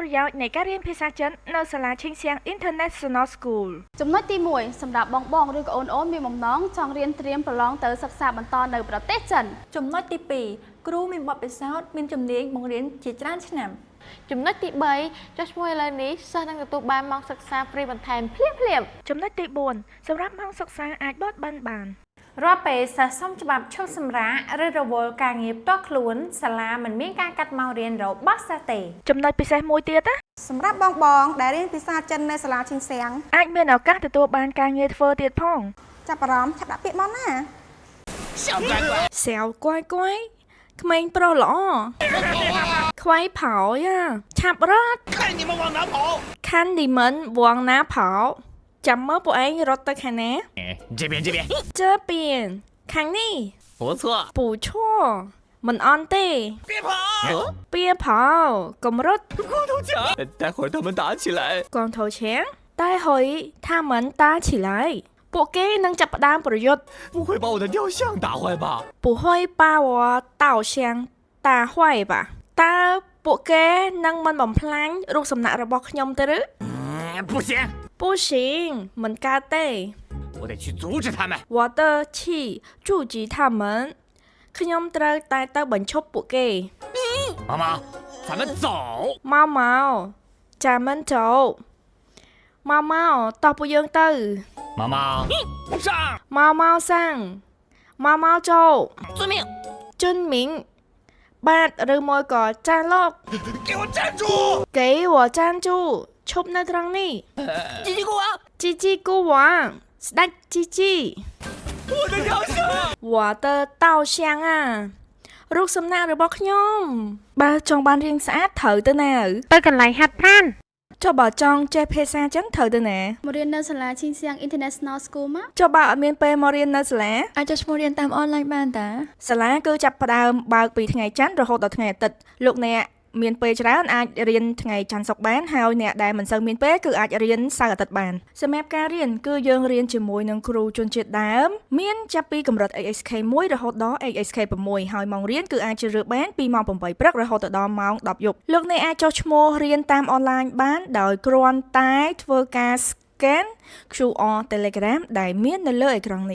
ប្រយោជន៍នៃការរៀនភាសាចិននៅសាលាឈិងសៀង International School ចំណុចទី1សម្រាប់បងឬក៏អូនមានបំណងចង់រៀនត្រៀមប្រឡងទៅសិក្សាបន្តនៅប្រទេសចិនចំណុចទី2គ្រូមានបទពិសោធន៍មានជំនាញបង្រៀនជាច្រើនឆ្នាំចំណុចទី3ចុះឈ្មោះឥឡូវនេះសិស្សនឹងទទួលបានម៉ោងសិក្សាហ្វ្រីបន្ថែមភ្លាមចំណុចទី4សម្រាប់ម៉ោងសិក្សាអាចបត់បែនបានរាល់ពេលសិស្សសុំច្បាប់ឈប់សម្រាកឬរវល់ការងារផ្ទាល់ខ្លួនសាលាមិនមានការកាត់ម៉ោងរៀនរបស់សិស្សទេចំណុចពិសេសមួយទៀតណាសម្រាប់បងដែលរៀនភាសាចិននៅសាលាឈិងសៀងអាចមានឱកាសទទួលបានការងារធ្វើទៀតផងចាប់អារម្មណ៍ឆាប់ដាក់ពាក្យមកណា小乖乖ក្មេងប្រុសល្អខ្វាយ跑呀ឆាប់រត់看你们往哪跑ចាំមើលពួកឯងរត់ទៅខាងណា这边ខាងនេះ不错មិនអន់ទេ别跑កុំរត់待会儿他们打起来光头强待会他们打起来ពួកគេនឹងចាប់ផ្ដើមប្រយុទ្ធ不会把我的雕像打坏吧不会把我稻香打坏吧តើពួកគេនឹងមិនបំផ្លាញរូបសំណាករបស់ខ្ញុំទៅឬ不行不行មិនកើតទេ我得去阻止他们我的去阻止他们ខ្ញុំត្រូវតែទៅបញ្ឈប់ពួកគេ毛毛咱们走毛毛ចាំមិនចូល毛毛តោះពួកយើងទៅ毛毛上毛毛上毛毛ចូល遵命ជន់មីងបាទឬមួយក៏ចាស់លោក给我站住给我站住ឈប់នៅត្រង់នេះជីជីគូវ៉ាស្ដេចជីជី我的雕像我的稻香啊រូបសំណាករបស់ខ្ញុំបើចង់បានរៀងស្អាតត្រូវទៅណាទៅកន្លែងហាត់ប្រាណចុះបើចង់ចេះភាសាចឹងត្រូវទៅណាមករៀននៅសាលាឈិងសៀង International School មកចុះបើអត់មានពេលមករៀននៅសាលាអាចចុះឈ្មោះរៀនតាមអនឡាញបានតាសាលាគឺចាប់ផ្ដើមបើកពីថ្ងៃច័ន្ទរហូតដល់ថ្ងៃអាទិត្យលោកអ្នកមានពេលច្រើនអាចរៀនថ្ងៃច័ន្ទសុក្របានហើយអ្នកដែលមិនសូវមានពេលគឺអាចរៀនសៅរ៍អាទិត្យបានសម្រាប់ការរៀនគឺយើងរៀនជាមួយនឹងគ្រូជនជាតិដើមមានចាប់ពីកម្រិត ASK 1រហូតដល់ ASK 6ហើយម៉ោងរៀនគឺអាចជ្រើសរើសបានពីម៉ោង8ព្រឹករហូតដល់ម៉ោង10យប់លោកអ្នកអាចចុះឈ្មោះរៀនតាមអនឡាញបានដោយគ្រាន់តែធ្វើការ scan QR Telegram ដែលមាននៅលើអេក្រង់